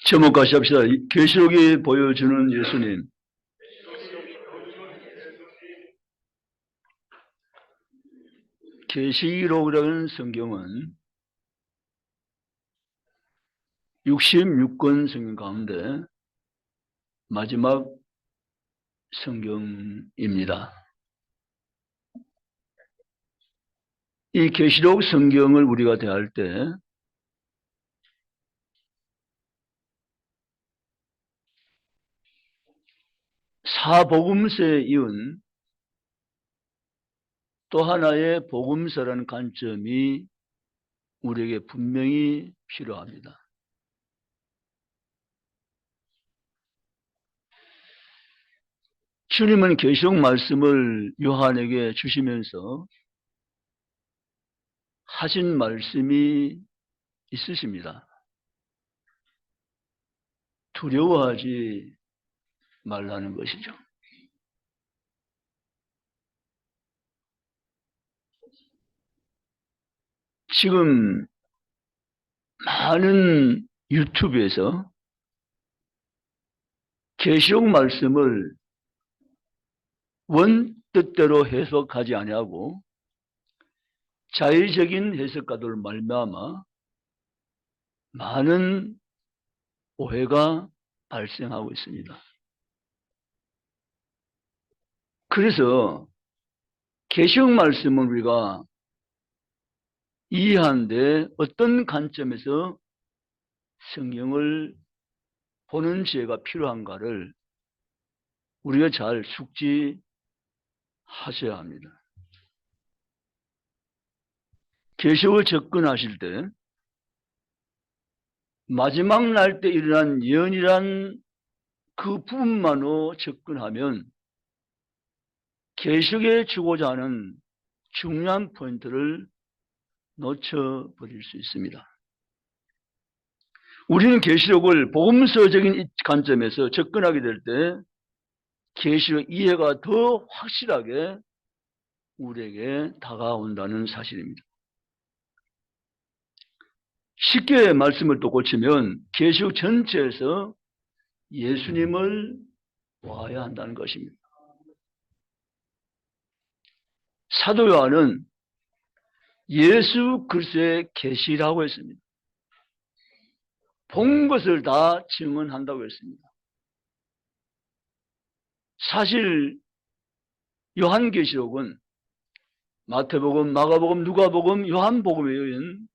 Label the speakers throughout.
Speaker 1: 제목까지 합시다. 계시록이 보여주는 예수님. 계시록이라는 성경은 66권 성경 가운데 마지막 성경입니다. 이 계시록 성경을 우리가 대할 때 사복음서에 이은 또 하나의 복음서라는 관점이 우리에게 분명히 필요합니다. 주님은 계시록 말씀을 요한에게 주시면서 하신 말씀이 있으십니다. 두려워하지 말라는 것이죠. 지금 많은 유튜브에서 계시록 말씀을 원뜻대로 해석하지 아니하고 자의적인 해석가들 말미암아 많은 오해가 발생하고 있습니다. 그래서 계시록 말씀은 우리가 이해하는데 어떤 관점에서 성경을 보는 지혜가 필요한가를 우리가 잘 숙지하셔야 합니다. 계시록을 접근하실 때 마지막 날 때 일어난 예언이란 그 부분만으로 접근하면 계시록에 주고자 하는 중요한 포인트를 놓쳐버릴 수 있습니다. 우리는 계시록을 복음서적인 관점에서 접근하게 될 때 계시록 이해가 더 확실하게 우리에게 다가온다는 사실입니다. 쉽게 말씀을 또 고치면 계시록 전체에서 예수님을 보아야 한다는 것입니다. 사도 요한은 예수 그리스도의 계시라고 했습니다. 본 것을 다 증언한다고 했습니다. 사실 요한계시록은 마태복음, 마가복음, 누가복음, 요한복음에 의한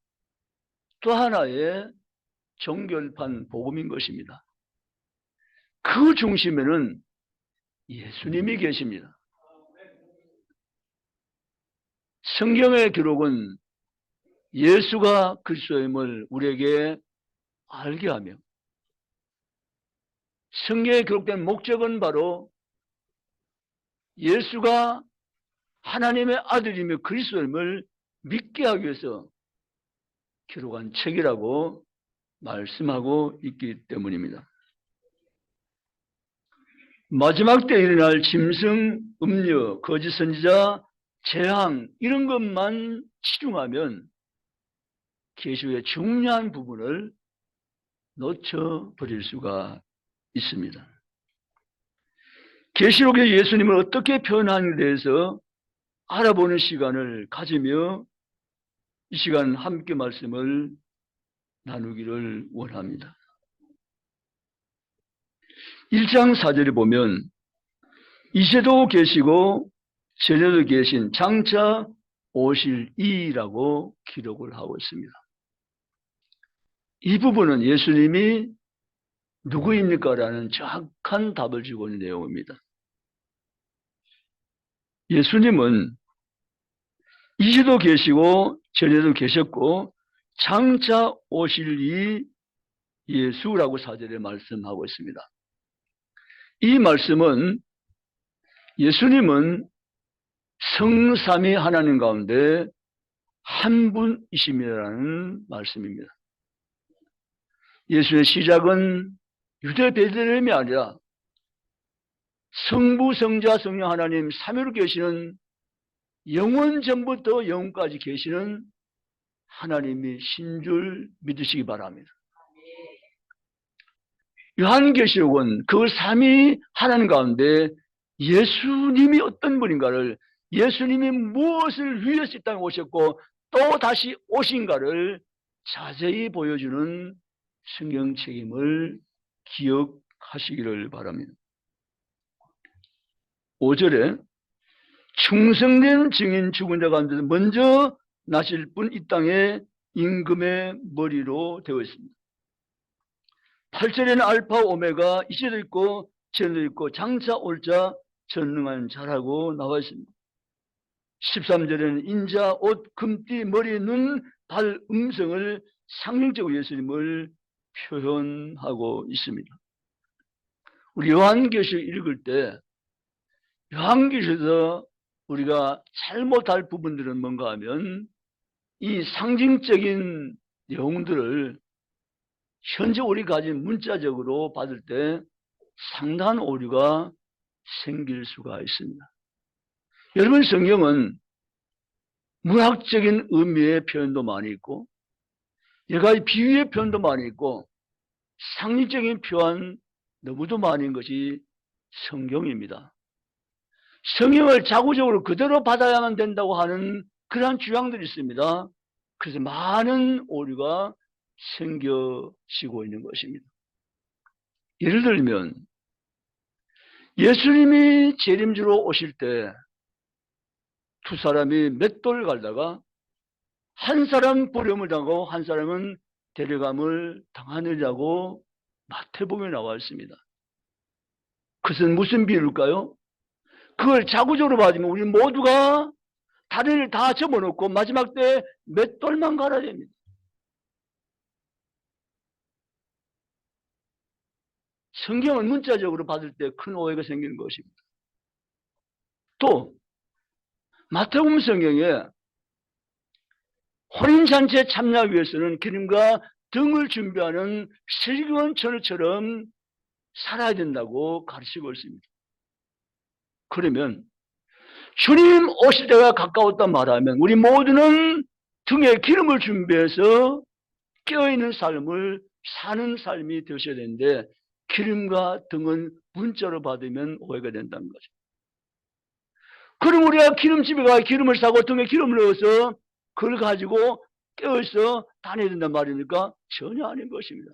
Speaker 1: 또 하나의 종결판 복음인 것입니다. 그 중심에는 예수님이 계십니다. 성경의 기록은 예수가 그리스도임을 우리에게 알게 하며 성경에 기록된 목적은 바로 예수가 하나님의 아들이며 그리스도임을 믿게 하기 위해서 기록한 책이라고 말씀하고 있기 때문입니다. 마지막 때 일어날 짐승, 음녀, 거짓 선지자, 재앙 이런 것만 치중하면 계시록의 중요한 부분을 놓쳐버릴 수가 있습니다. 계시록의 예수님을 어떻게 표현하는지에 대해서 알아보는 시간을 가지며 이 시간 함께 말씀을 나누기를 원합니다. 1장 4절에 보면 이제도 계시고 전에도 계신 장차 오실 이라고 기록을 하고 있습니다. 이 부분은 예수님이 누구입니까? 라는 정확한 답을 주고 있는 내용입니다. 예수님은 이제도 계시고 전에도 계셨고 장차 오실 이 예수라고 4절에 말씀하고 있습니다. 이 말씀은 예수님은 성삼위 하나님 가운데 한 분이심이라는 말씀입니다. 예수의 시작은 유대 베들레헴이 아니라 성부, 성자, 성령 하나님 삼위로 계시는 영원 전부터 영원까지 계시는 하나님이 신 줄 믿으시기 바랍니다. 요한계시록은 그 삼위 하나님 가운데 예수님이 어떤 분인가를, 예수님이 무엇을 위해서 이 땅에 오셨고 또 다시 오신가를 자세히 보여주는 성경책임을 기억하시기를 바랍니다. 5절에 충성된 증인 죽은 자 가운데서 먼저 나실 분 이 땅에 임금의 머리로 되어 있습니다. 8절에는 알파 오메가 이제도 있고 전도 있고 장차 올 자 전능한 자라고 나와 있습니다. 13절에는 인자 옷 금띠 머리 눈 발 음성을 상징적으로 예수님을 표현하고 있습니다. 우리 요한계시록 읽을 때 요한계시록에서 우리가 잘못할 부분들은 뭔가 하면 이 상징적인 내용들을 현재 우리가 가진 문자적으로 받을 때 상당한 오류가 생길 수가 있습니다. 여러분, 성경은 문학적인 의미의 표현도 많이 있고 여러 가지 비유의 표현도 많이 있고 상징적인 표현 너무도 많은 것이 성경입니다. 성경을 자구적으로 그대로 받아야만 된다고 하는 그러한 주장들이 있습니다. 그래서 많은 오류가 생겨지고 있는 것입니다. 예를 들면 예수님이 재림주로 오실 때 두 사람이 맷돌 갈다가 한 사람 버림을 당하고 한 사람은 데려감을 당하느냐고 마태복음에 나와 있습니다. 그것은 무슨 비유일까요? 그걸 자구적으로 봐주면 우리 모두가 다리를 다 접어놓고 마지막 때 맷돌만 갈아야 됩니다. 성경을 문자적으로 받을 때 큰 오해가 생기는 것입니다. 또 마태복음 성경에 혼인잔치에 참여하기 위해서는 기름과 등을 준비하는 슬기로운 처녀처럼 살아야 된다고 가르치고 있습니다. 그러면 주님 오실 때가 가까웠다 말하면 우리 모두는 등에 기름을 준비해서 깨어있는 삶을 사는 삶이 되셔야 되는데 기름과 등은 문자로 받으면 오해가 된다는 거죠. 그럼 우리가 기름집에 가서 기름을 사고 등에 기름을 넣어서 그걸 가지고 깨어서 다녀야 된단 말이니까 전혀 아닌 것입니다.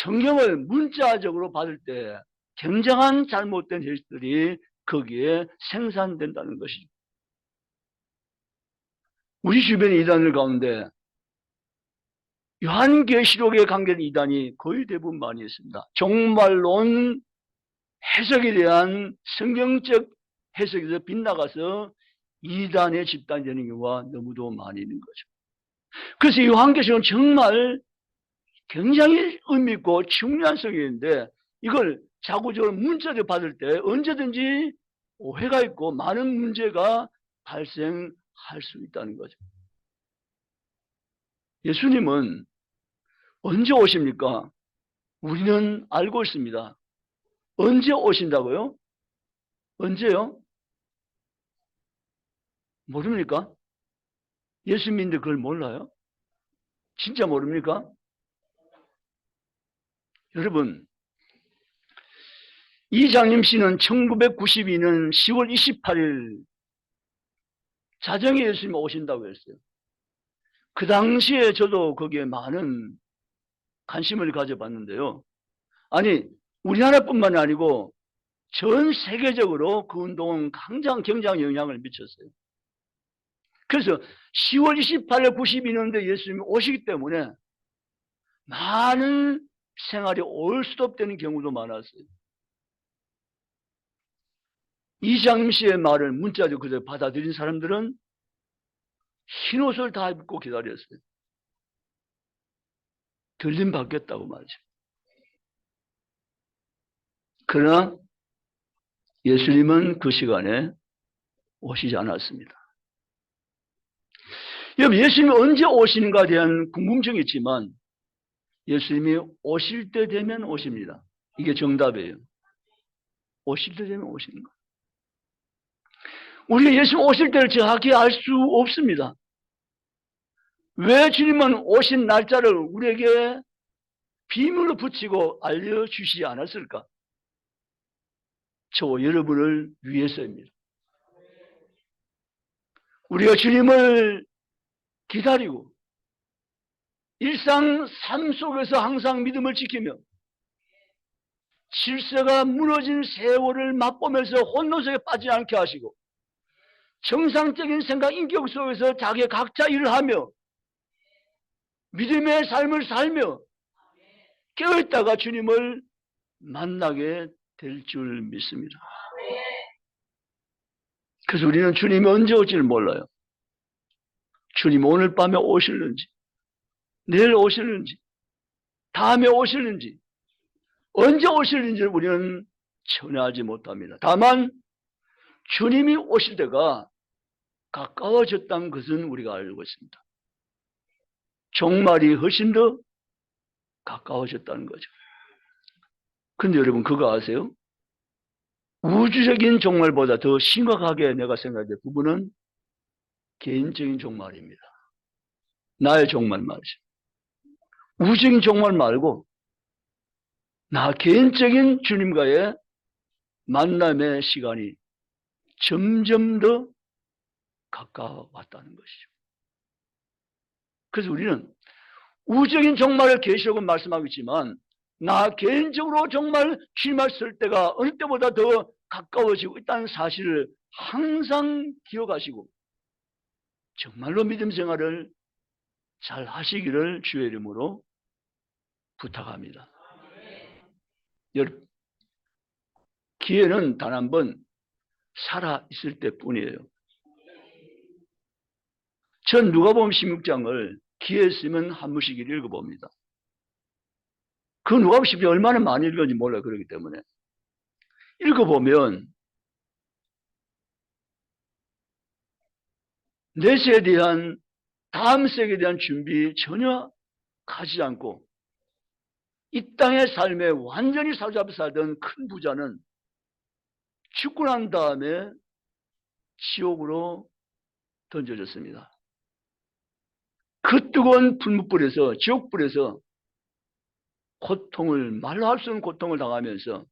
Speaker 1: 성경을 문자적으로 받을 때 굉장한 잘못된 해석들이 거기에 생산된다는 것이죠. 우리 주변의 이단들 가운데 요한계시록에 관계된 이단이 거의 대부분 많이 있습니다. 종말론 해석에 대한 성경적 해석에서 빗나가서 이단의 집단이 되는 경우가 너무도 많이 있는 거죠. 그래서 요한계시록은 정말 굉장히 의미 있고 중요한 성경인데 이걸 자구적으로 문자적으로 받을 때 언제든지 오해가 있고 많은 문제가 발생할 수 있다는 거죠. 예수님은 언제 오십니까? 우리는 알고 있습니다. 언제 오신다고요? 언제요? 모릅니까? 예수 믿는데 그걸 몰라요? 진짜 모릅니까? 여러분, 이장림 씨는 1992년 10월 28일 자정에 예수님이 오신다고 했어요. 그 당시에 저도 거기에 많은 관심을 가져봤는데요. 아니, 우리나라뿐만 아니고 전 세계적으로 그 운동은 굉장한 영향을 미쳤어요. 그래서 10월 28일 92년도에 예수님이 오시기 때문에 많은 생활이 올스톱되는 경우도 많았어요. 이장림 씨의 말을 문자적으로 그대로 받아들인 사람들은 흰옷을 다 입고 기다렸어요. 들림 받겠다고 말이죠. 그러나 예수님은 그 시간에 오시지 않았습니다. 여러분, 예수님이 언제 오시는가에 대한 궁금증이 있지만 예수님이 오실 때 되면 오십니다. 이게 정답이에요. 오실 때 되면 오시는 거예요. 우리가 예수님 오실 때를 정확히 알 수 없습니다. 왜 주님은 오신 날짜를 우리에게 비밀로 붙이고 알려주시지 않았을까? 저와 여러분을 위해서입니다. 우리가 주님을 기다리고 일상 삶 속에서 항상 믿음을 지키며 질서가 무너진 세월을 맛보면서 혼돈 속에 빠지지 않게 하시고 정상적인 생각, 인격 속에서 자기의 각자 일을 하며 믿음의 삶을 살며 깨어있다가 주님을 만나게 될 줄 믿습니다. 그래서 우리는 주님이 언제 올지를 몰라요. 주님 오늘 밤에 오실는지, 내일 오실는지, 다음에 오실는지, 언제 오실는지를 우리는 전하지 못합니다. 다만 주님이 오실 때가 가까워졌다는 것은 우리가 알고 있습니다. 종말이 훨씬 더 가까워졌다는 거죠. 근데 여러분 그거 아세요? 우주적인 종말보다 더 심각하게 내가 생각할 때 부분은 개인적인 종말입니다. 나의 종말 말이죠. 우주적인 종말 말고 나 개인적인 주님과의 만남의 시간이 점점 더 가까워왔다는 것이죠. 그래서 우리는 우주적인 종말을 계시록은 말씀하겠지만 나 개인적으로 정말 주님을 쓸 때가 어느 때보다 더 가까워지고 있다는 사실을 항상 기억하시고 정말로 믿음 생활을 잘 하시기를 주의 이름으로 부탁합니다. 여러분, 기회는 단 한 번 살아 있을 때뿐이에요. 전 누가복음 16장을 기회 있으면 한 번씩 읽어봅니다. 그 누가복음 16장 얼마나 많이 읽었는지 몰라요. 그렇기 때문에 읽어보면 내세에 대한 다음 세계에 대한 준비 전혀 가지 않고 이 땅의 삶에 완전히 사로잡혀 살던 큰 부자는 죽고 난 다음에 지옥으로 던져졌습니다. 그 뜨거운 불못불에서 지옥불에서 고통을 말로 할 수 없는 고통을 당하면서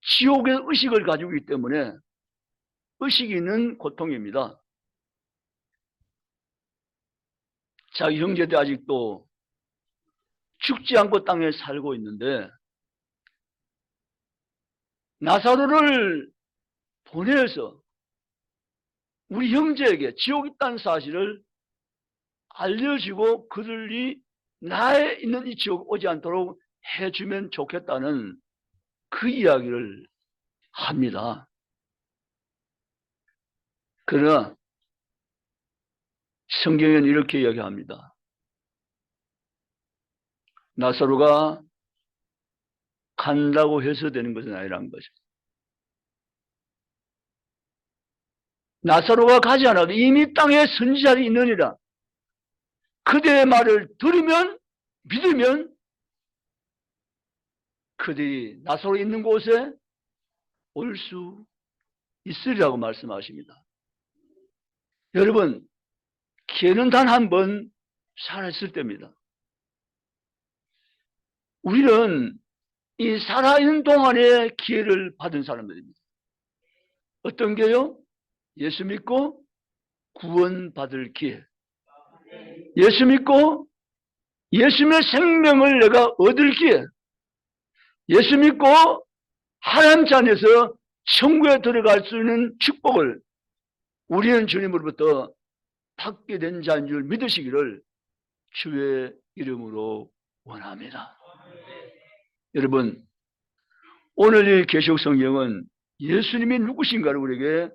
Speaker 1: 지옥의 의식을 가지고 있기 때문에 의식이 있는 고통입니다. 자기 형제들 아직도 죽지 않고 땅에 살고 있는데 나사로를 보내서 우리 형제에게 지옥이 있다는 사실을 알려주고 그들이 나에 있는 이 지옥 오지 않도록 해주면 좋겠다는 그 이야기를 합니다. 그러나 성경에는 이렇게 이야기합니다. 나사로가 간다고 해서 되는 것은 아니라는 거죠. 나사로가 가지 않아도 이미 땅에 선지자들이 있느니라. 그들의 말을 들으면 믿으면 그들이 나사로 있는 곳에 올 수 있으리라고 말씀하십니다. 여러분, 기회는 단 한 번 살아있을 때입니다. 우리는 이 살아있는 동안에 기회를 받은 사람들입니다. 어떤 게요? 예수 믿고 구원받을 기회. 예수 믿고 예수님의 생명을 내가 얻을 기회. 예수 믿고 하나님 자녀에서 천국에 들어갈 수 있는 축복을 우리는 주님으로부터 받게 된 자인 줄 믿으시기를 주의 이름으로 원합니다. 여러분, 오늘 이 계시록 성경은 예수님이 누구신가를 우리에게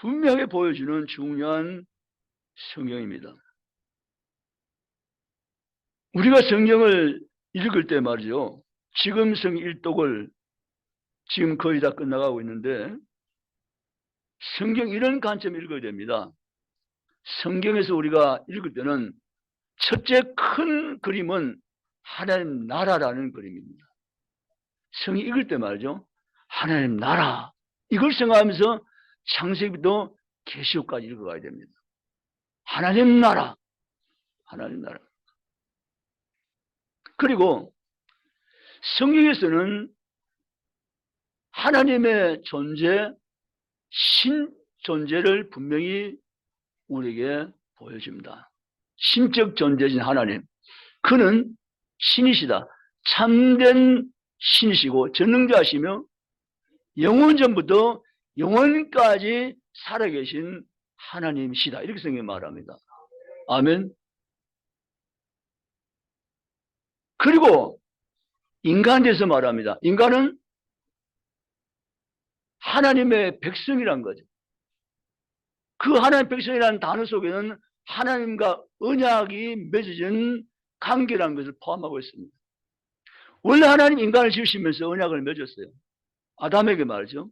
Speaker 1: 분명하게 보여주는 중요한 성경입니다. 우리가 성경을 읽을 때 말이죠. 지금 일독을 지금 거의 다 끝나가고 있는데 성경 이런 관점 읽어야 됩니다. 성경에서 우리가 읽을 때는 첫째 큰 그림은 하나님 나라라는 그림입니다. 성경 읽을 때 말이죠. 하나님 나라 이걸 생각하면서 창세기부터 계시록까지 읽어가야 됩니다. 하나님 나라, 하나님 나라. 그리고 성경에서는 하나님의 존재, 신 존재를 분명히 우리에게 보여줍니다. 신적 존재진 하나님, 그는 신이시다. 참된 신이시고 전능자시며 영원 전부터 영원까지 살아계신 하나님이시다. 이렇게 성경이 말합니다. 아멘. 그리고 인간에 대해서 말합니다. 인간은 하나님의 백성이란 거죠. 그 하나님의 백성이라는 단어 속에는 하나님과 언약이 맺어진 관계라는 것을 포함하고 있습니다. 원래 하나님 인간을 지으시면서 언약을 맺었어요. 아담에게 말이죠.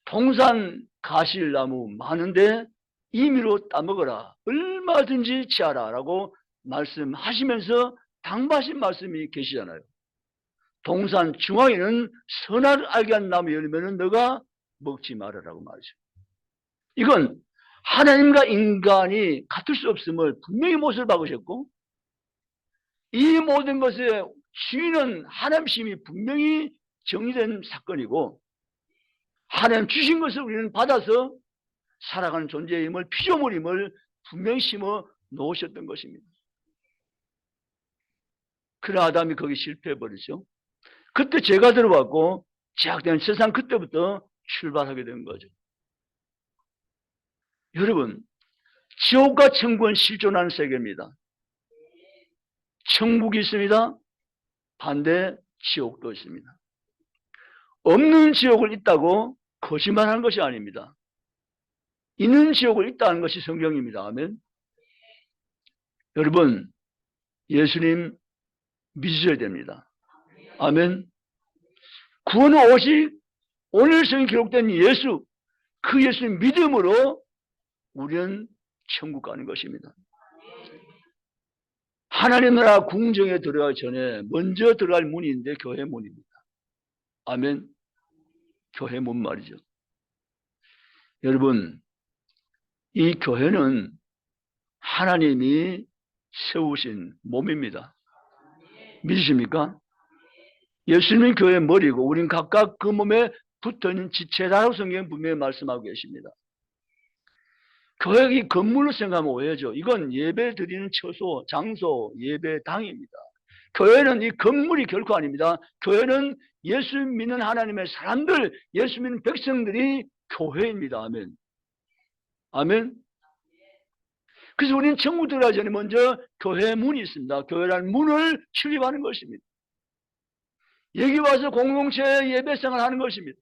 Speaker 1: 동산 가실나무 많은데 임의로 따먹어라. 얼마든지 취하라 라고 말씀하시면서 당부하신 말씀이 계시잖아요. 동산 중앙에는 선악을 알게 한 나무 열매는 너가 먹지 말아라고 말이죠. 이건 하나님과 인간이 같을 수 없음을 분명히 못을 박으셨고, 이 모든 것의 주인은 하나님심이 분명히 정의된 사건이고, 하나님 주신 것을 우리는 받아서 살아가는 존재임을, 피조물임을 분명히 심어 놓으셨던 것입니다. 그러나 아담이 거기 실패해버리죠. 그때 죄가 들어왔고 제약된 세상, 그때부터 출발하게 된 거죠. 여러분, 지옥과 천국은 실존하는 세계입니다. 천국이 있습니다. 반대 지옥도 있습니다. 없는 지옥을 있다고 거짓말하는 것이 아닙니다. 있는 지옥을 있다는 것이 성경입니다. 아멘. 여러분, 예수님 믿으셔야 됩니다. 아멘. 구원은 오직 오늘 성경에 기록된 예수, 그 예수님 믿음으로 우리는 천국 가는 것입니다. 하나님 나라 궁정에 들어가기 전에 먼저 들어갈 문인데 교회 문입니다. 아멘. 교회 문 말이죠. 여러분, 이 교회는 하나님이 세우신 몸입니다. 믿으십니까? 예수님이 교회의 머리고 우린 각각 그 몸에 붙어있는 지체라고 성경은 분명히 말씀하고 계십니다. 교회의 건물을 생각하면 오해죠. 이건 예배 드리는 처소, 장소, 예배당입니다. 교회는 이 건물이 결코 아닙니다. 교회는 예수 믿는 하나님의 사람들, 예수 믿는 백성들이 교회입니다. 아멘. 아멘. 그래서 우리는 천국 들어가기 전에 먼저 교회 문이 있습니다. 교회라는 문을 출입하는 것입니다. 여기 와서 공동체 예배생활을 하는 것입니다.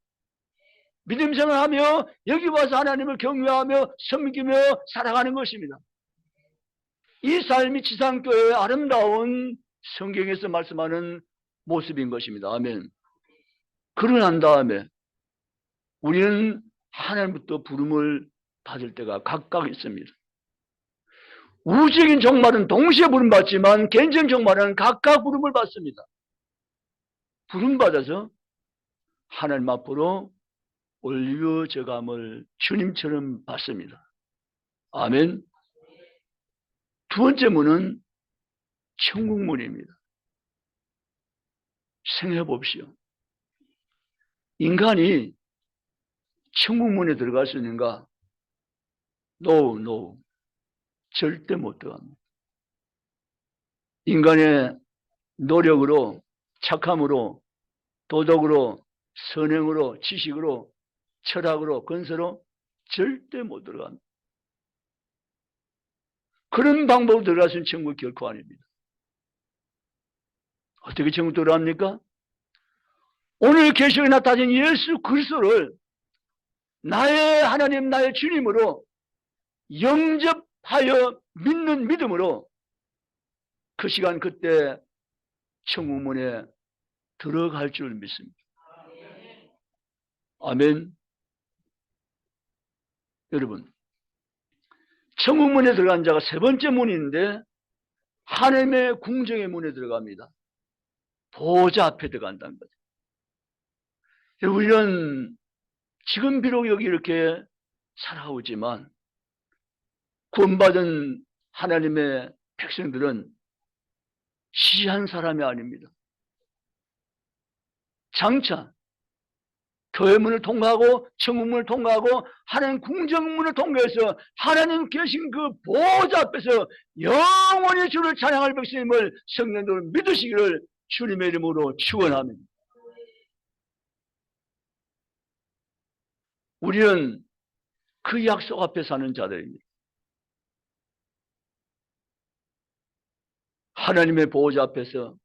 Speaker 1: 믿음생활을 하며 여기 와서 하나님을 경외하며 섬기며 살아가는 것입니다. 이 삶이 지상교회의 아름다운 성경에서 말씀하는 모습인 것입니다. 아멘. 그러고 난 다음에 우리는 하나님부터 부름을 받을 때가 각각 있습니다. 우주적인 종말은 동시에 부름받지만 개인적인 종말은 각각 부름을 받습니다. 부름받아서 하나님 앞으로 올려져감을 주님처럼 받습니다. 아멘. 두 번째 문은 천국문입니다. 생각해 봅시오. 인간이 천국문에 들어갈 수 있는가? No, no. 절대 못 들어갑니다. 인간의 노력으로, 착함으로, 도덕으로, 선행으로, 지식으로, 철학으로, 건설로 절대 못 들어갑니다. 그런 방법으로 들어갈 수 있는 천국이 결코 아닙니다. 어떻게 천국 들어갑니까? 오늘 계시록에 나타진 예수 그리스도를 나의 하나님, 나의 주님으로 영접하여 믿는 믿음으로 그 시간 그때 천국문에 들어갈 줄 믿습니다. 아멘. 여러분, 천국문에 들어간 자가 세 번째 문인데 하나님의 궁정의 문에 들어갑니다. 보좌 앞에 들어간다는 거죠. 우리는 지금 비록 여기 이렇게 살아오지만 구원받은 하나님의 백성들은 시시한 사람이 아닙니다. 장차 교회 문을 통과하고 천국문을 통과하고 하나님 궁정문을 통과해서 하나님 계신 그 보호자 앞에서 영원히 주를 찬양할 백성임을 성령들 믿으시기를 주님의 이름으로 축원합니다. 우리는 그 약속 앞에 사는 자들입니다. 하나님의 보호자 앞에서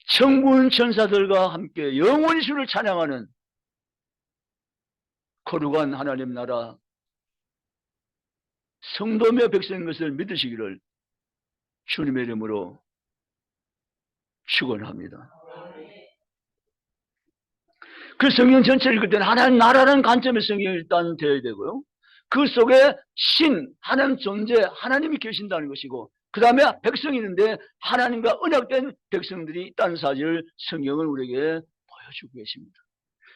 Speaker 1: 천군 천사들과 함께 영원히 주를 찬양하는 거룩한 하나님 나라 성도며 백성인 것을 믿으시기를 주님의 이름으로 축원합니다. 그 성경 전체를 읽을 때는 하나님 나라라는 관점의 성경이 일단 되어야 되고요. 그 속에 신, 하나님 존재, 하나님이 계신다는 것이고 그 다음에 백성이 있는데 하나님과 언약된 백성들이 있다는 사실을 성경은 우리에게 보여주고 계십니다.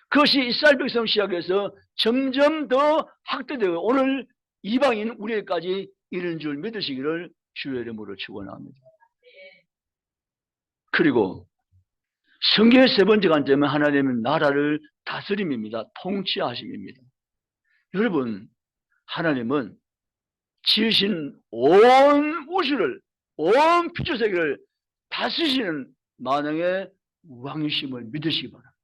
Speaker 1: 그것이 이스라엘 백성 시작해서 점점 더 확대되고 오늘 이방인 우리에게까지 이르는 줄 믿으시기를 주의 이름으로 축원합니다. 그리고 성경의 세 번째 관점은 하나님의 나라를 다스림입니다. 통치하심입니다. 여러분, 하나님은 지으신 온 우주를, 온 피조세계를 다스리시는 만왕의 왕이심을 믿으시기 바랍니다.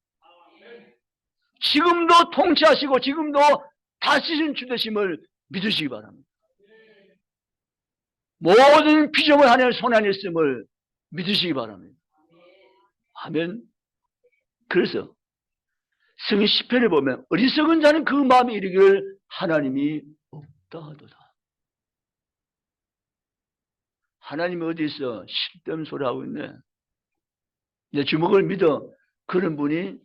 Speaker 1: 지금도 통치하시고 지금도 다스리신 주되심을 믿으시기 바랍니다. 모든 피조물 하나님의 손 안에 있음을 믿으시기 바랍니다. 아멘. 그래서 성경 시편에 보면 어리석은 자는 그 마음에 이르기를 하나님이 없다 하도다. 하나님이 어디 있어? 쓸데없는 소리 하고 있네. 내 주먹을 믿어. 그런 분이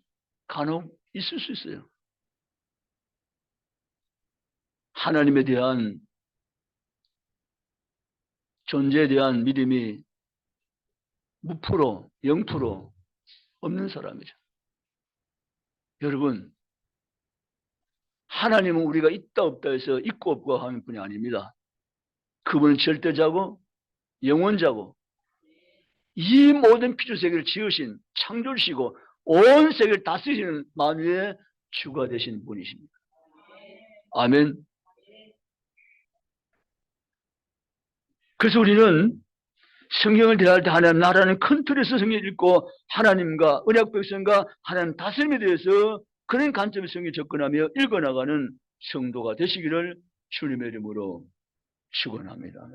Speaker 1: 간혹 있을 수 있어요. 하나님에 대한 존재에 대한 믿음이 무프로, 0% 없는 사람이죠. 여러분, 하나님은 우리가 있다 없다 해서 있고 없고 하는 분이 아닙니다. 그분은 절대자고 영원자고 이 모든 피조세계를 지으신 창조주시고 온 세계를 다스리시는 만유의 주가 되신 분이십니다. 아멘. 그래서 우리는 성경을 대할 때 하나님 나라는 큰 틀에서 성경을 읽고 하나님과 언약 백성과 하나님 다스림에 대해서 그런 관점에서 성경을 접근하며 읽어나가는 성도가 되시기를 주님의 이름으로 축원합니다.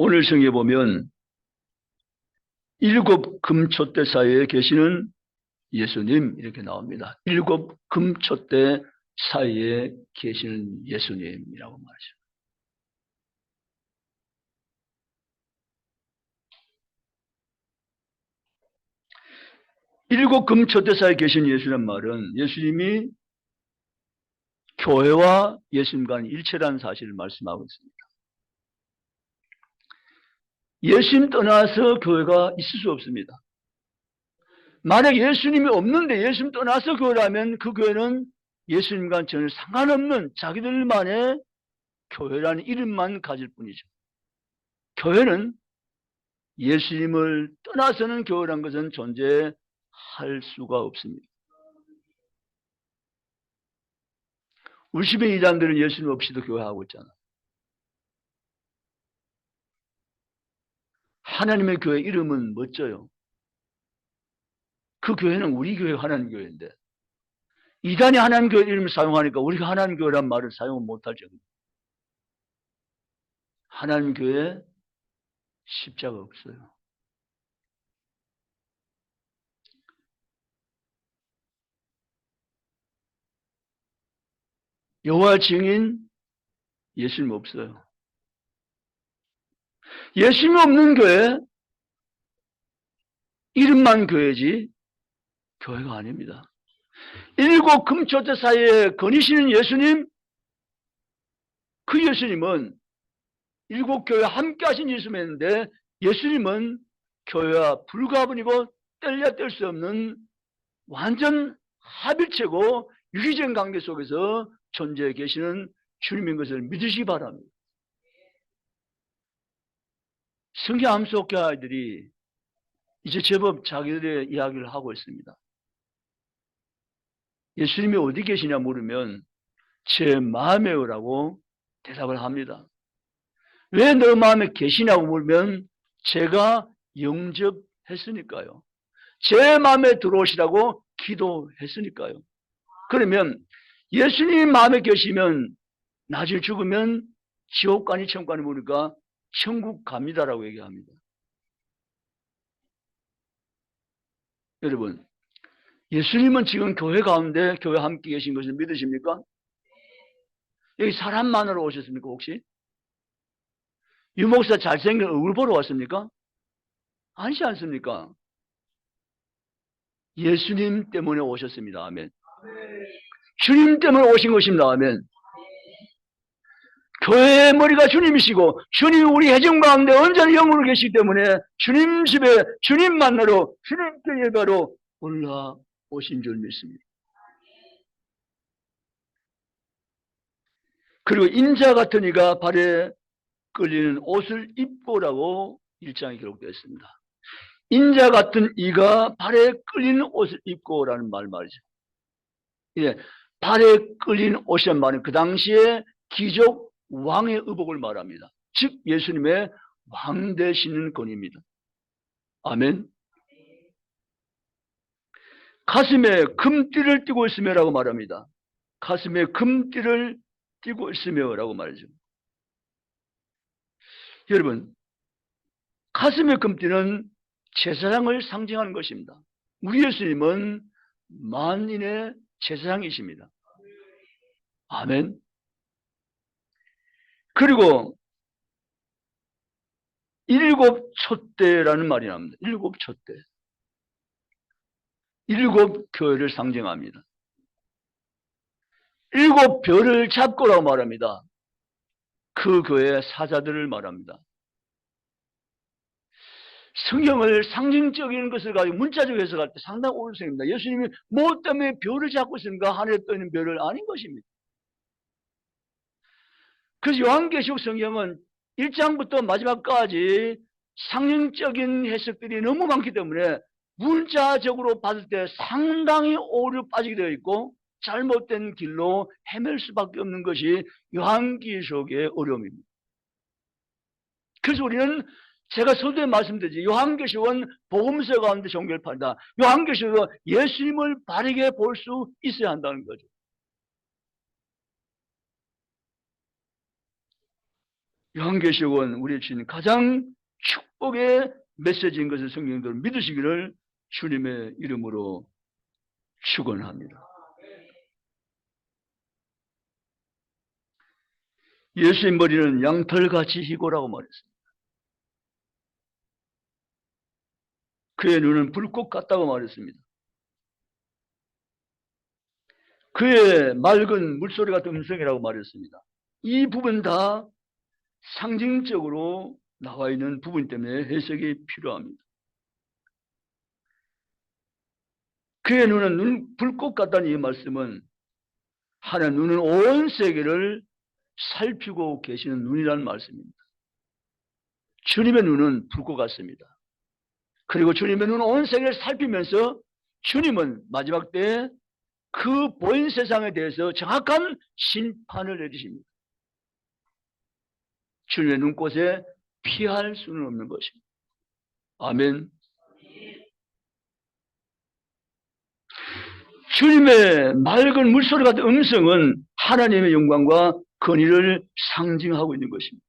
Speaker 1: 오늘 성경에 보면 일곱 금촛대 사이에 계시는 예수님 이렇게 나옵니다. 일곱 금촛대 사이에 계시는 예수님이라고 말하죠. 일곱 금촛대 사이에 계신 예수란 말은 예수님이 교회와 예수님과 일체라는 사실을 말씀하고 있습니다. 예수님 떠나서 교회가 있을 수 없습니다. 만약 예수님이 없는데 예수님 떠나서 교회라면 그 교회는 예수님과 전혀 상관없는 자기들만의 교회라는 이름만 가질 뿐이죠. 교회는 예수님을 떠나서는 교회란 것은 존재할 수가 없습니다. 우리 집에 이단들은 예수님 없이도 교회하고 있잖아. 하나님의 교회 이름은 멋져요. 그 교회는 우리 교회 하나님 교회인데 이단이 하나님 교회 이름을 사용하니까 우리가 하나님 교회란 말을 사용 못할 정도. 하나님 교회에 십자가 없어요. 여호와 증인 예수님 없어요. 예수님이 없는 교회 이름만 교회지 교회가 아닙니다. 일곱 금초대 사이에 거니시는 예수님, 그 예수님은 일곱 교회 함께 하신 예수님인데 예수님은 교회와 불가분이고 뗄래야 뗄 수 없는 완전 합일체고 유기적 관계 속에서 존재해 계시는 주님인 것을 믿으시기 바랍니다. 성경 암송교 아이들이 이제 제법 자기들의 이야기를 하고 있습니다. 예수님이 어디 계시냐 물으면 제 마음에요라고 대답을 합니다. 왜 너 마음에 계시냐고 물으면 제가 영접했으니까요. 제 마음에 들어오시라고 기도했으니까요. 그러면 예수님 마음에 계시면 나중에 죽으면 지옥 가니 천국 가니 모르니까 천국 갑니다라고 얘기합니다. 여러분, 예수님은 지금 교회 가운데 교회 함께 계신 것을 믿으십니까? 여기 사람만으로 오셨습니까 혹시? 유목사 잘생긴 얼굴 보러 왔습니까? 아니지 않습니까? 예수님 때문에 오셨습니다. 아멘. 주님 때문에 오신 것입니다. 아멘. 교회의 머리가 주님이시고 주님이 우리 회중 가운데 언제나 영으로 계시기 때문에 주님 집에 주님 만나러 주님께 예배로 올라오신 줄 믿습니다. 그리고 인자 같은 이가 발에 끌리는 옷을 입고라고 1장에 기록되어 있습니다. 인자 같은 이가 발에 끌리는 옷을 입고라는 말이죠. 예, 발에 끌리는 옷이란 말은 그 당시에 귀족 왕의 의복을 말합니다. 즉 예수님의 왕 되시는 권위입니다. 아멘. 가슴에 금띠를 띠고 있으며라고 말합니다. 가슴에 금띠를 띠고 있으며라고 말이죠. 여러분, 가슴에 금띠는 제사장을 상징하는 것입니다. 우리 예수님은 만인의 제사장이십니다. 아멘. 그리고 일곱 촛대라는 말이 나옵니다. 일곱 촛대. 일곱 교회를 상징합니다. 일곱 별을 잡고라고 말합니다. 그 교회의 사자들을 말합니다. 성경을 상징적인 것을 가지고 문자적으로 해석할 때 상당히 오른성입니다. 예수님이 뭐 때문에 별을 잡고 있습니까? 하늘에 떠 있는 별을 아닌 것입니다. 그래서 요한계시록 성경은 1장부터 마지막까지 상징적인 해석들이 너무 많기 때문에 문자적으로 봤을 때 상당히 오류 빠지게 되어 있고 잘못된 길로 헤맬 수밖에 없는 것이 요한계시록의 어려움입니다. 그래서 우리는 제가 서두에 말씀드렸지, 요한계시록은 복음서 가운데 종결판이다. 요한계시록은 예수님을 바르게 볼 수 있어야 한다는 거죠. 요한계시록은 우리의 주신 가장 축복의 메시지인 것을 성경대로 믿으시기를 주님의 이름으로 축원합니다. 예수의 머리는 양털같이 희고라고 말했습니다. 그의 눈은 불꽃 같다고 말했습니다. 그의 맑은 물소리 같은 음성이라고 말했습니다. 이 부분 다 상징적으로 나와 있는 부분 때문에 해석이 필요합니다. 그의 눈은 불꽃 같다는 이 말씀은 하나님 눈은 온 세계를 살피고 계시는 눈이라는 말씀입니다. 주님의 눈은 불꽃 같습니다. 그리고 주님의 눈은 온 세계를 살피면서 주님은 마지막 때에 그 보인 세상에 대해서 정확한 심판을 내리십니다. 주님의 눈꽃에 피할 수는 없는 것입니다. 아멘. 주님의 맑은 물소리 같은 음성은 하나님의 영광과 권위를 상징하고 있는 것입니다.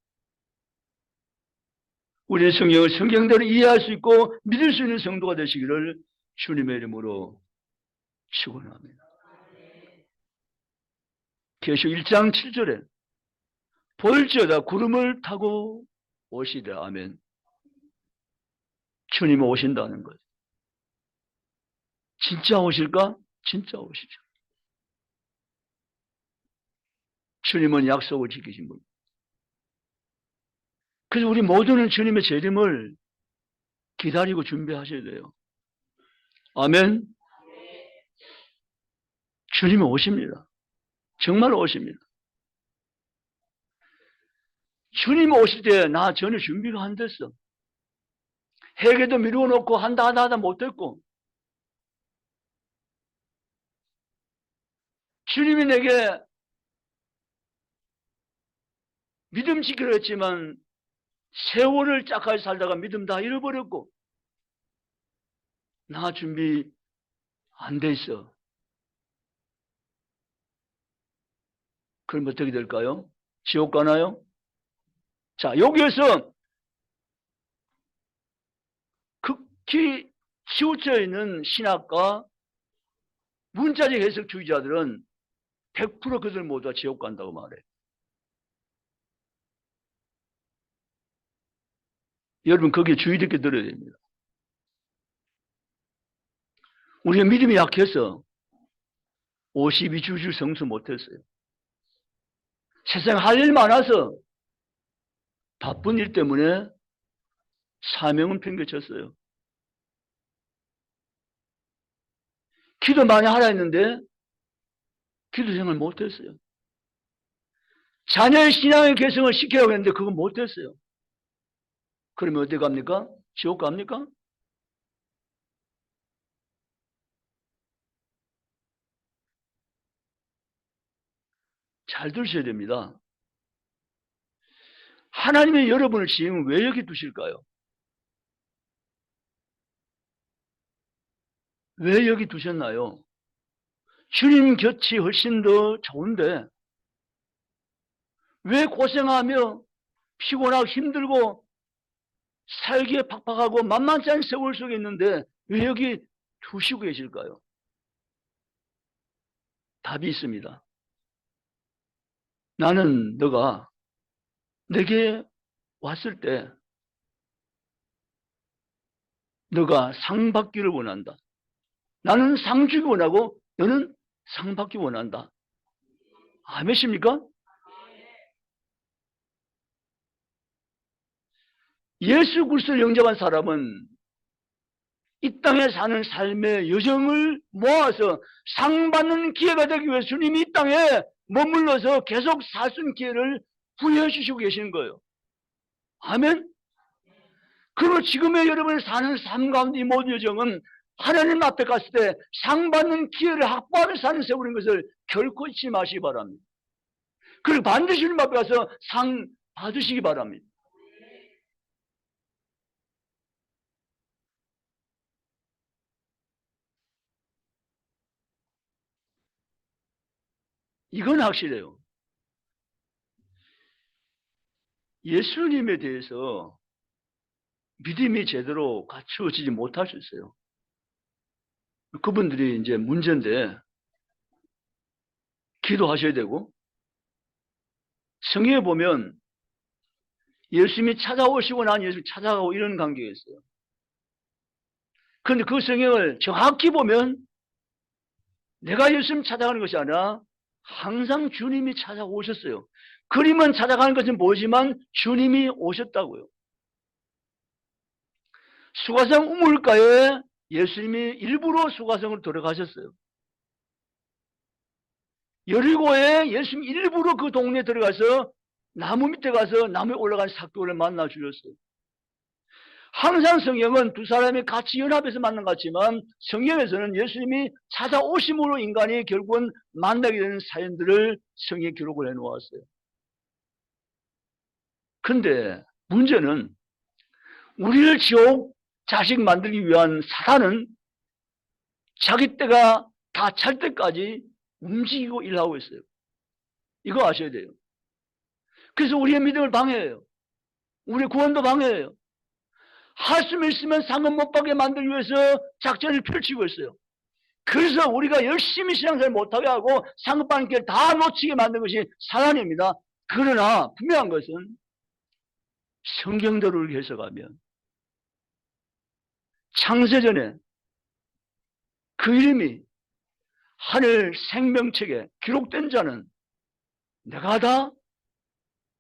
Speaker 1: 우리의 성경을 성경대로 이해할 수 있고 믿을 수 있는 성도가 되시기를 주님의 이름으로 축원합니다. 계시록 1장 7절에 볼지어다 구름을 타고 오시리라. 아멘. 주님이 오신다는 것. 진짜 오실까? 진짜 오시죠. 주님은 약속을 지키신 분. 그래서 우리 모두는 주님의 재림을 기다리고 준비하셔야 돼요. 아멘. 주님이 오십니다. 정말 오십니다. 주님이 오실 때 나 전혀 준비가 안 됐어. 회개도 미루어 놓고 한다 못했고, 주님이 내게 믿음 지키려 했지만 세월을 짝하게 살다가 믿음 다 잃어버렸고, 나 준비 안 돼 있어. 그럼 어떻게 될까요? 지옥 가나요? 자, 여기에서 극히 치우쳐 있는 신학과 문자적 해석주의자들은 100% 그들 모두가 지옥 간다고 말해. 여러분, 거기에 주의 깊게 들어야 됩니다. 우리가 믿음이 약해서 52주주 성수 못했어요. 세상 할 일 많아서 바쁜 일 때문에 사명은 팽개쳤어요. 기도 많이 하라 했는데 기도 생활 못했어요. 자녀의 신앙의 개성을 시키라고 했는데 그거 못했어요. 그러면 어디 갑니까? 지옥 갑니까? 잘 들으셔야 됩니다. 하나님이 여러분을 지금 왜 여기 두실까요? 왜 여기 두셨나요? 주님 곁이 훨씬 더 좋은데 왜 고생하며 피곤하고 힘들고 살기에 팍팍하고 만만치 않은 세월 속에 있는데 왜 여기 두시고 계실까요? 답이 있습니다. 나는 너가 내게 왔을 때 너가 상 받기를 원한다. 나는 상 주기 원하고 너는 상 받기 원한다. 아멘입니까? 예수 그리스도를 영접한 사람은 이 땅에 사는 삶의 여정을 모아서 상 받는 기회가 되기 위해 주님이 이 땅에 머물러서 계속 살 수 있는 기회를 부여해 주시고 계시는 거예요. 아멘. 그리고 지금의 여러분이 사는 삶 가운데 이 모든 여정은 하나님 앞에 갔을 때 상 받는 기회를 확보하며 사는 세월인 것을 결코 잊지 마시기 바랍니다. 그리고 반드시 주님 앞에 가서 상 받으시기 바랍니다. 이건 확실해요. 예수님에 대해서 믿음이 제대로 갖추어지지 못할 수 있어요. 그분들이 이제 문제인데 기도하셔야 되고, 성경에 보면 예수님이 찾아오시고 난 예수님이 찾아가고 이런 관계가 있어요. 그런데 그 성경을 정확히 보면 내가 예수님 찾아가는 것이 아니라 항상 주님이 찾아오셨어요. 그림은 찾아가는 것은 보이지만 주님이 오셨다고요. 수가성 우물가에 예수님이 일부러 수가성으로 들어가셨어요. 여리고에 예수님이 일부러 그 동네에 들어가서 나무 밑에 가서 나무에 올라간 사도를 만나 주셨어요. 항상 성경은 두 사람이 같이 연합해서 만난 것 같지만 성경에서는 예수님이 찾아오심으로 인간이 결국은 만나게 되는 사연들을 성경에 기록을 해놓았어요. 근데 문제는 우리를 지옥 자식 만들기 위한 사단은 자기 때가 다 찰 때까지 움직이고 일하고 있어요. 이거 아셔야 돼요. 그래서 우리의 믿음을 방해해요. 우리의 구원도 방해해요. 할 수 있으면 상급 못 받게 만들기 위해서 작전을 펼치고 있어요. 그래서 우리가 열심히 신앙생활 못하게 하고 상급 받는 길 다 놓치게 만든 것이 사단입니다. 그러나 분명한 것은 성경대로 해석하면 창세전에 그 이름이 하늘 생명책에 기록된 자는 내가 다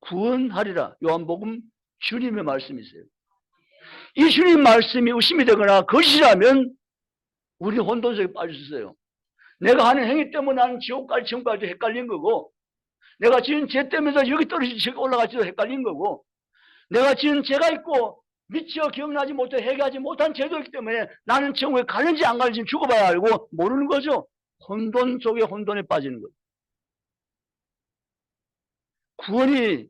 Speaker 1: 구원하리라. 요한복음 주님의 말씀이세요. 이 주님 말씀이 의심이 되거나 거짓이라면 우리 혼돈 속에 빠졌어요. 내가 하는 행위 때문에 나는 지옥까지 천국까지 헷갈린 거고, 내가 지은 죄 때문에 여기 떨어지고 저기 올라갈지도 헷갈린 거고, 내가 지은 죄가 있고 미처 기억나지 못해 해결하지 못한 제도이기 때문에 나는 천국에 가는지 안 가는지 죽어봐야 알고 모르는 거죠. 혼돈 속에 혼돈에 빠지는 거죠. 구원이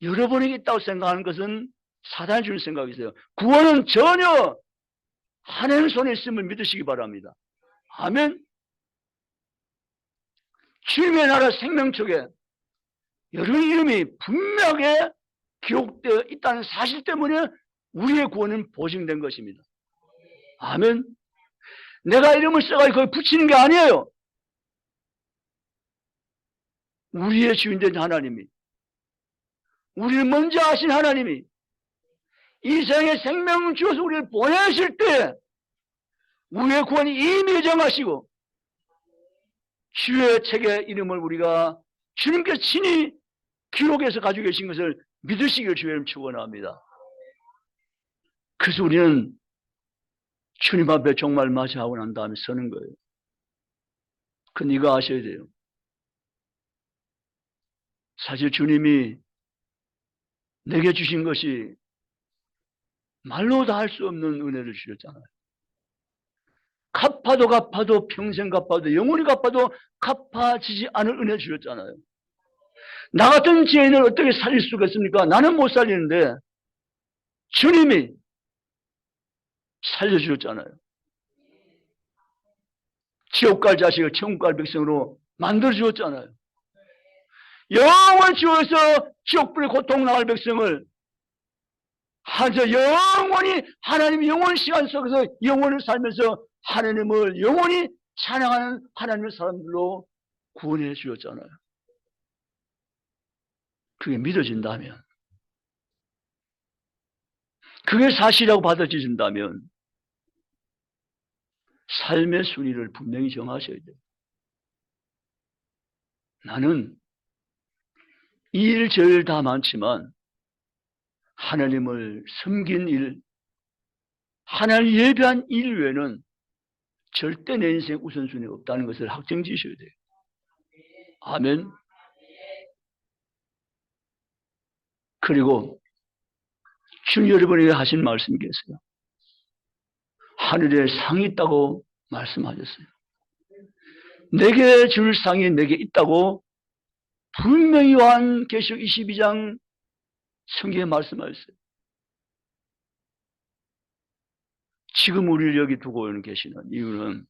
Speaker 1: 여러분에게 있다고 생각하는 것은 사단이 주는 생각이세요. 구원은 전혀 하나님 손에 있음을 믿으시기 바랍니다. 아멘. 주님의 나라 생명책에 여러분 이름이 분명하게 기록되어 있다는 사실 때문에 우리의 구원은 보증된 것입니다. 아멘. 내가 이름을 써가지고 거기 붙이는 게 아니에요. 우리의 주인된 하나님이, 우리를 먼저 아신 하나님이 이 세상에 생명을 주어서 우리를 보내실 때 우리의 구원이 이미 정하시고 주의 책의 이름을 우리가 주님께서 친히 기록해서 가지고 계신 것을 믿으시길 주님 축원합니다. 그래서 우리는 주님 앞에 정말 맞이하고 난 다음에 서는 거예요. 그건 이거 아셔야 돼요. 사실 주님이 내게 주신 것이 말로 다 할 수 없는 은혜를 주셨잖아요. 갚아도 평생 갚아도 영원히 갚아도 갚아지지 않을 은혜 주셨잖아요. 나 같은 죄인을 어떻게 살릴 수가 있습니까? 나는 못 살리는데 주님이 살려주셨잖아요. 지옥 갈 자식을 천국 갈 백성으로 만들어주었잖아요. 영원히 지옥에서 지옥불의 고통 나갈 백성을 영원히 하나님 영원 시간 속에서 영원을 살면서 하나님을 영원히 찬양하는 하나님의 사람들로 구원해 주셨잖아요. 그게 믿어진다면, 그게 사실이라고 받아들여진다면 삶의 순위를 분명히 정하셔야 돼요. 나는 일, 절 다 많지만 하나님을 섬긴 일, 하나님 예배한 일 외에는 절대 내 인생 우선순위 없다는 것을 확정지으셔야 돼요. 아멘. 그리고 주님 여러분에게 하신 말씀이 계세요. 하늘에 상이 있다고 말씀하셨어요. 내게 줄 상이 내게 있다고 분명히 요한계시록 22장 성경에 말씀하셨어요. 지금 우리를 여기 두고 계시는 이유는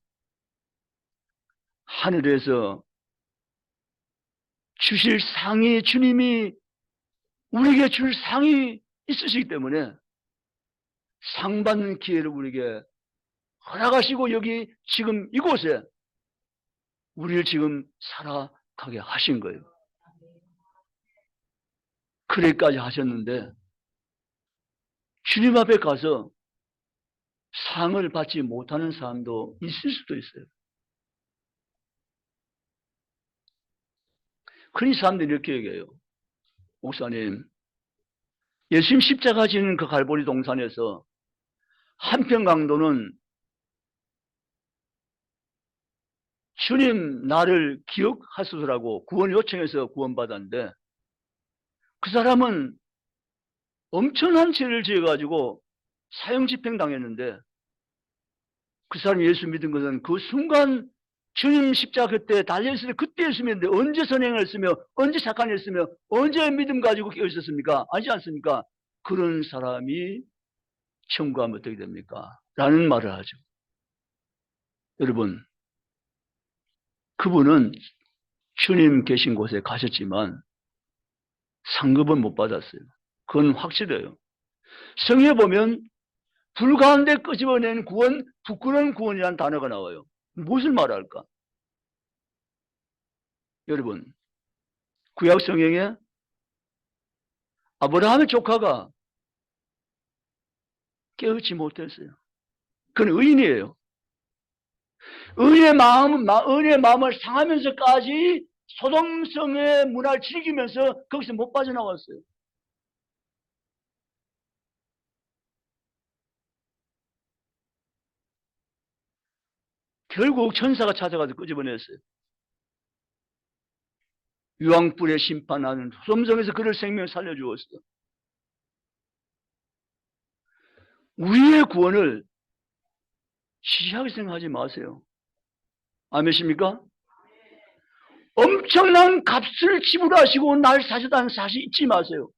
Speaker 1: 하늘에서 주실 상이, 주님이 우리에게 줄 상이 있으시기 때문에 상 받는 기회를 우리에게 허락하시고 여기 지금 이곳에 우리를 지금 살아가게 하신 거예요. 그래까지 하셨는데 주님 앞에 가서 상을 받지 못하는 사람도 있을 수도 있어요. 그런 사람들이 이렇게 얘기해요. 목사님, 예수님 십자가 지는 그 갈보리 동산에서 한편 강도는 주님 나를 기억하소서라고 구원 요청해서 구원받았는데 그 사람은 엄청난 죄를 지어가지고 사형집행 당했는데 그 사람이 예수 믿은 것은 그 순간 주님 십자가 그때 달려있을 때 그때 예수 믿는데 언제 선행을 했으며 언제 착한 일 했으며 언제 믿음 가지고 깨어 있었습니까? 아니지 않습니까? 그런 사람이 천국 가면 어떻게 됩니까? 라는 말을 하죠. 여러분, 그분은 주님 계신 곳에 가셨지만 상급은 못 받았어요. 그건 확실해요. 성경에 보면 불 가운데 끄집어낸 구원, 부끄러운 구원이라는 단어가 나와요. 무엇을 말할까? 여러분, 구약 성경에 아브라함의 조카가 깨어있지 못했어요. 그건 의인이에요. 의인의 마음을 상하면서까지 소돔성의 문화를 즐기면서 거기서 못 빠져나왔어요. 결국 천사가 찾아가서 끄집어냈어요. 유황불에 심판하는 소돔성에서 그를 생명 살려주었어요. 우리의 구원을 시시하게 생각하지 마세요. 아멘입니까? 엄청난 값을 지불하시고 날 사셨다는 사실 잊지 마세요.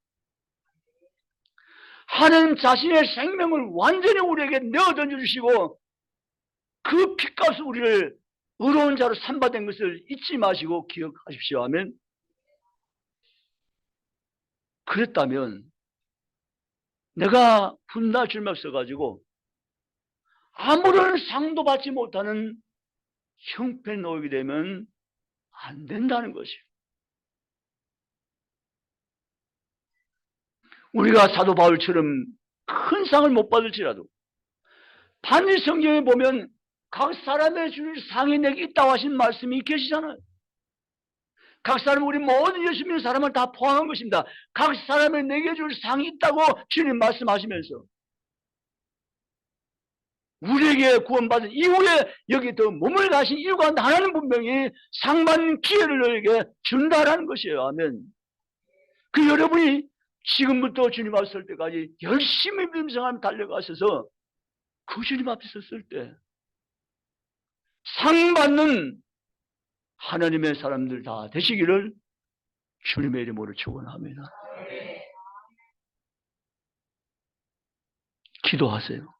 Speaker 1: 하나님 자신의 생명을 완전히 우리에게 내어 던져주시고 그 핏값을 우리를 의로운 자로 삼받은 것을 잊지 마시고 기억하십시오. 아멘. 그랬다면 내가 분나 줄막 써가지고 아무런 상도 받지 못하는 형편에 놓이게 되면 안 된다는 것이에요. 우리가 사도 바울처럼 큰 상을 못 받을지라도 반드시 성경에 보면 각 사람의 줄 상이 내게 있다고 하신 말씀이 계시잖아요. 각 사람, 우리 모든 예수 믿는 사람을 다 포함한 것입니다. 각 사람의 내게 줄 상이 있다고 주님 말씀하시면서 우리에게 구원받은 이후에 여기 더 몸을 가신 이유가 하나는 분명히 상받는 기회를 너에게 준다라는 것이에요. 아멘. 그 여러분이 지금부터 주님 앞에 설 때까지 열심히 믿음 생활에 달려가셔서 그 주님 앞에 섰을 때 상받는 하나님의 사람들 다 되시기를 주님의 이름으로 축원합니다. 기도하세요.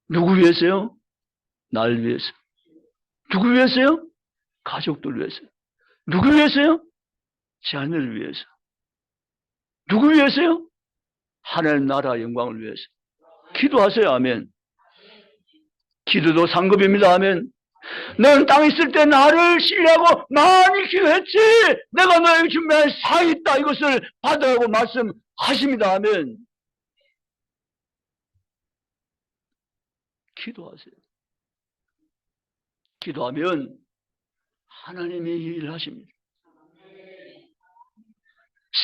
Speaker 1: 누구 위해서요? 날 위해서. 누구 위해서요? 가족들 위해서. 누구 위해서요? 자녀를 위해서. 누구 위해서요? 하나님 나라 영광을 위해서. 기도하세요. 아멘. 기도도 상급입니다. 아멘. 너는 땅에 있을 때 나를 신뢰하고 많이 기도했지. 내가 너에게 준비한 상이 있다. 이것을 받으라고 말씀하십니다. 아멘. 기도하세요. 기도하면 하나님이 일하십니다.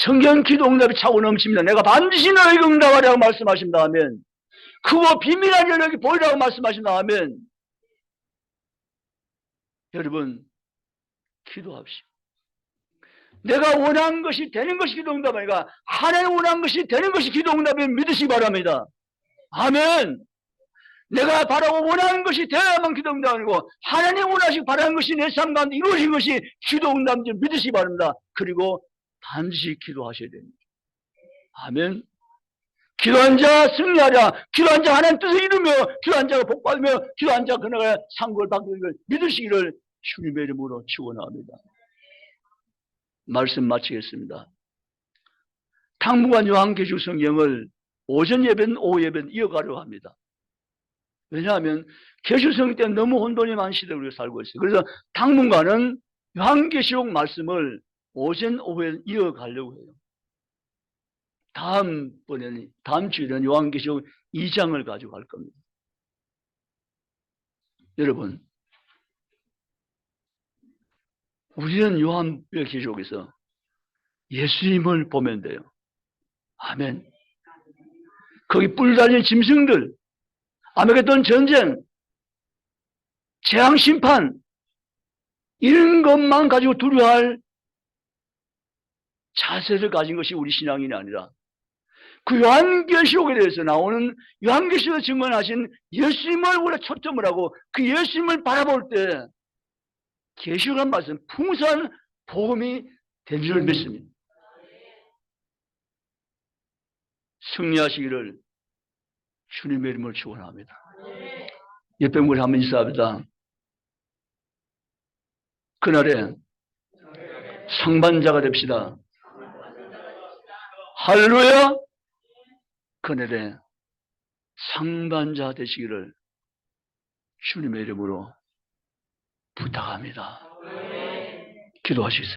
Speaker 1: 성경 기도 응답이 차고 넘칩니다. 내가 반드시 너에게 응답하라고 말씀하십니다. 아멘. 그거 비밀한 연락이 보이라고 말씀하십니다. 아멘. 여러분, 기도합시다. 내가 원하는 것이 되는 것이 기도 응답 아니라 하나님 원하는 것이 되는 것이 기도 응답을 믿으시기 바랍니다. 아멘. 내가 바라고 원하는 것이 되어야만 기도 응답 아니고 하나님 원하시고 바라는 것이 내 삶 가운데 이루어진 것이 기도 응답인지 믿으시기 바랍니다. 그리고 반드시 기도하셔야 됩니다. 아멘. 기도한 자 승리하랴. 기도한 자 하나님 뜻을 이루며 기도한 자가 복받으며 기도한 자 그나마 상급을 받는 걸 믿으시기를 주님의 이름으로 축원합니다. 말씀 마치겠습니다. 당분간 요한계시록 성경을 오전 예배는 오후 예배는 이어가려고 합니다. 왜냐하면 계시록 성경 때는 너무 혼돈이 많은 시대를 우리가 살고 있어요. 그래서 당분간은 요한계시록 말씀을 오전 오후에 이어가려고 해요. 다음 주에는 요한계시록 2장을 가지고 갈 겁니다. 여러분, 우리는 요한계시록에서 예수님을 보면 돼요. 아멘. 거기 뿔 달린 짐승들, 아메게돈 전쟁, 재앙 심판, 이런 것만 가지고 두려워할 자세를 가진 것이 우리 신앙이 아니라 그 요한계시록에 대해서 나오는 요한계시록에 증언하신 예수님을 우리가 초점을 하고 그 예수님을 바라볼 때 계시록한 말씀 풍성한 복음이 된 줄 믿습니다. 승리하시기를 주님의 이름으로 축원합니다. 옆에 우리 한번 인사합니다. 그날에 상반자가 됩시다. 할렐루야. 그날에 상반자 되시기를 주님의 이름으로 부탁합니다. 기도하시겠습니다.